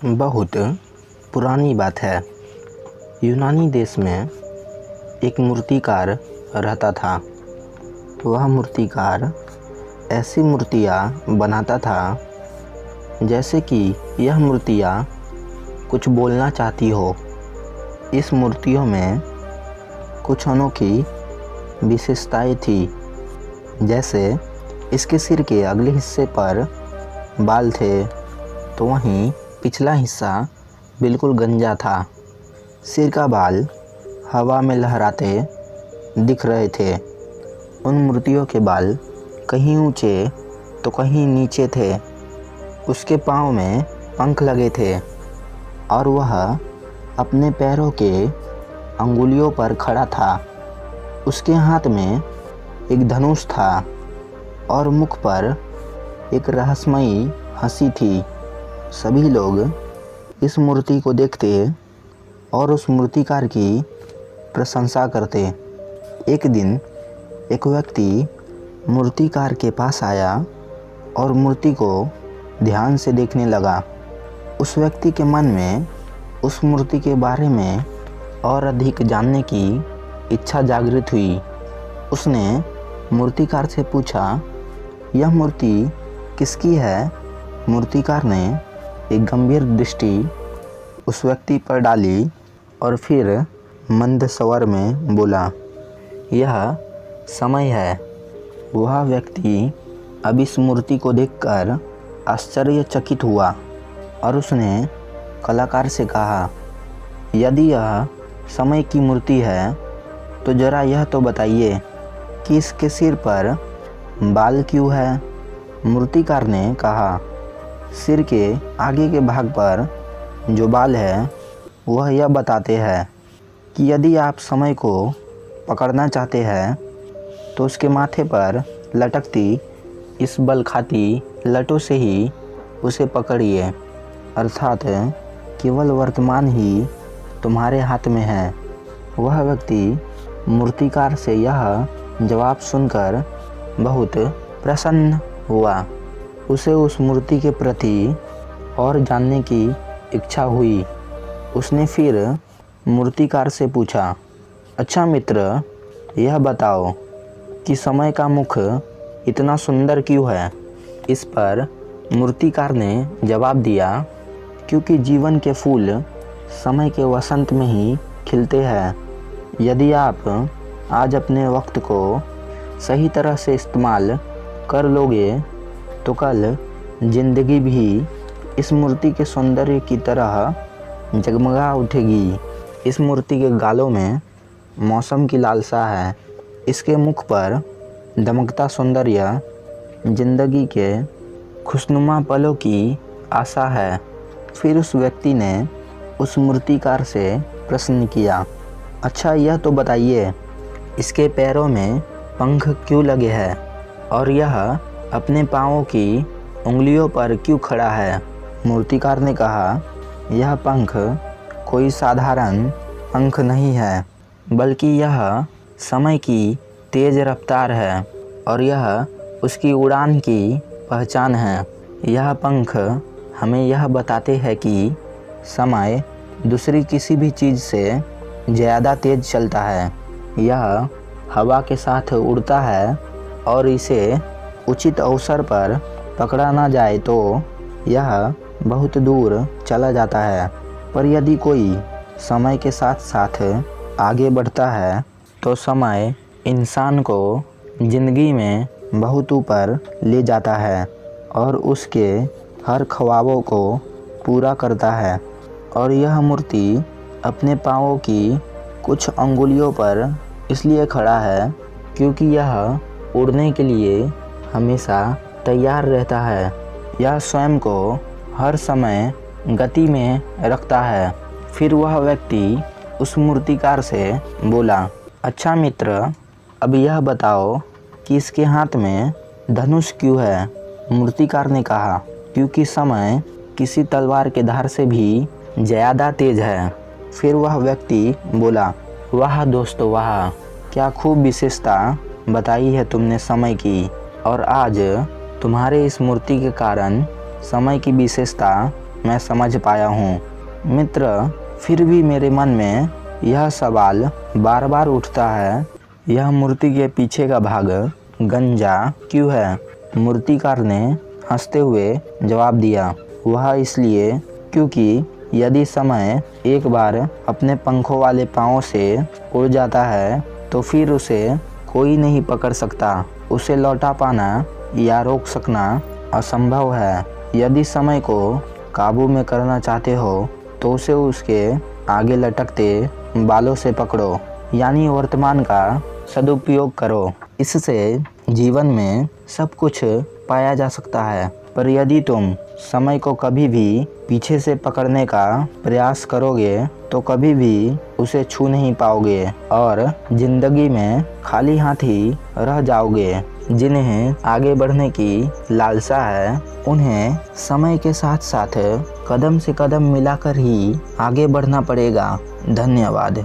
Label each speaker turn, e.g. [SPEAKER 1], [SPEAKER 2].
[SPEAKER 1] बहुत पुरानी बात है। यूनानी देश में एक मूर्तिकार रहता था। वह मूर्तिकार ऐसी मूर्तियाँ बनाता था जैसे कि यह मूर्तियाँ कुछ बोलना चाहती हो। इस मूर्तियों में कुछ अनोखी विशेषताएं थी, जैसे इसके सिर के अगले हिस्से पर बाल थे, तो वहीं पिछला हिस्सा बिल्कुल गंजा था। सिर का बाल हवा में लहराते दिख रहे थे। उन मूर्तियों के बाल कहीं ऊंचे तो कहीं नीचे थे। उसके पाँव में पंख लगे थे और वह अपने पैरों के अंगुलियों पर खड़ा था। उसके हाथ में एक धनुष था और मुख पर एक रहस्यमयी हंसी थी। सभी लोग इस मूर्ति को देखते और उस मूर्तिकार की प्रशंसा करते। एक दिन एक व्यक्ति मूर्तिकार के पास आया और मूर्ति को ध्यान से देखने लगा। उस व्यक्ति के मन में उस मूर्ति के बारे में और अधिक जानने की इच्छा जागृत हुई। उसने मूर्तिकार से पूछा, यह मूर्ति किसकी है? मूर्तिकार ने एक गंभीर दृष्टि उस व्यक्ति पर डाली और फिर मंद स्वर में बोला, यह समय है। वह व्यक्ति अब इस मूर्ति को देखकर आश्चर्यचकित हुआ और उसने कलाकार से कहा, यदि यह समय की मूर्ति है तो ज़रा यह तो बताइए कि इसके सिर पर बाल क्यों है? मूर्तिकार ने कहा, सिर के आगे के भाग पर जो बाल है वह यह बताते हैं कि यदि आप समय को पकड़ना चाहते हैं तो उसके माथे पर लटकती इस बल खाती लटों से ही उसे पकड़िए, अर्थात केवल वर्तमान ही तुम्हारे हाथ में है। वह व्यक्ति मूर्तिकार से यह जवाब सुनकर बहुत प्रसन्न हुआ। उसे उस मूर्ति के प्रति और जानने की इच्छा हुई। उसने फिर मूर्तिकार से पूछा, अच्छा मित्र, यह बताओ कि समय का मुख इतना सुंदर क्यों है? इस पर मूर्तिकार ने जवाब दिया, क्योंकि जीवन के फूल समय के वसंत में ही खिलते हैं। यदि आप आज अपने वक्त को सही तरह से इस्तेमाल कर लोगे तो कल जिंदगी भी इस मूर्ति के सौंदर्य की तरह जगमगा उठेगी। इस मूर्ति के गालों में मौसम की लालसा है। इसके मुख पर दमकता सौंदर्य जिंदगी के खुशनुमा पलों की आशा है। फिर उस व्यक्ति ने उस मूर्तिकार से प्रश्न किया, अच्छा यह तो बताइए, इसके पैरों में पंख क्यों लगे हैं और यह अपने पाँवों की उंगलियों पर क्यों खड़ा है? मूर्तिकार ने कहा, यह पंख कोई साधारण पंख नहीं है, बल्कि यह समय की तेज रफ्तार है और यह उसकी उड़ान की पहचान है। यह पंख हमें यह बताते हैं कि समय दूसरी किसी भी चीज़ से ज़्यादा तेज चलता है। यह हवा के साथ उड़ता है और इसे उचित अवसर पर पकड़ा ना जाए तो यह बहुत दूर चला जाता है। पर यदि कोई समय के साथ साथ आगे बढ़ता है तो समय इंसान को ज़िंदगी में बहुत ऊपर ले जाता है और उसके हर ख्वाबों को पूरा करता है। और यह मूर्ति अपने पाँवों की कुछ अंगुलियों पर इसलिए खड़ा है क्योंकि यह उड़ने के लिए हमेशा तैयार रहता है। यह स्वयं को हर समय गति में रखता है। फिर वह व्यक्ति उस मूर्तिकार से बोला, अच्छा मित्र, अब यह बताओ कि इसके हाथ में धनुष क्यों है? मूर्तिकार ने कहा, क्योंकि समय किसी तलवार के धार से भी ज़्यादा तेज है। फिर वह व्यक्ति बोला, वाह दोस्तों वाह, क्या खूब विशेषता बताई है तुमने समय की, और आज तुम्हारे इस मूर्ति के कारण समय की विशेषता मैं समझ पाया हूँ। मित्र, फिर भी मेरे मन में यह सवाल बार बार उठता है, यह मूर्ति के पीछे का भाग गंजा क्यों है? मूर्तिकार ने हंसते हुए जवाब दिया, वह इसलिए क्योंकि यदि समय एक बार अपने पंखों वाले पाँव से उड़ जाता है तो फिर उसे कोई नहीं पकड़ सकता। उसे लौटा पाना या रोक सकना असंभव है। यदि समय को काबू में करना चाहते हो तो उसे उसके आगे लटकते बालों से पकड़ो, यानी वर्तमान का सदुपयोग करो। इससे जीवन में सब कुछ पाया जा सकता है। पर यदि तुम समय को कभी भी पीछे से पकड़ने का प्रयास करोगे तो कभी भी उसे छू नहीं पाओगे और जिंदगी में खाली हाथ ही रह जाओगे। जिन्हें आगे बढ़ने की लालसा है उन्हें समय के साथ साथ कदम से कदम मिलाकर ही आगे बढ़ना पड़ेगा। धन्यवाद।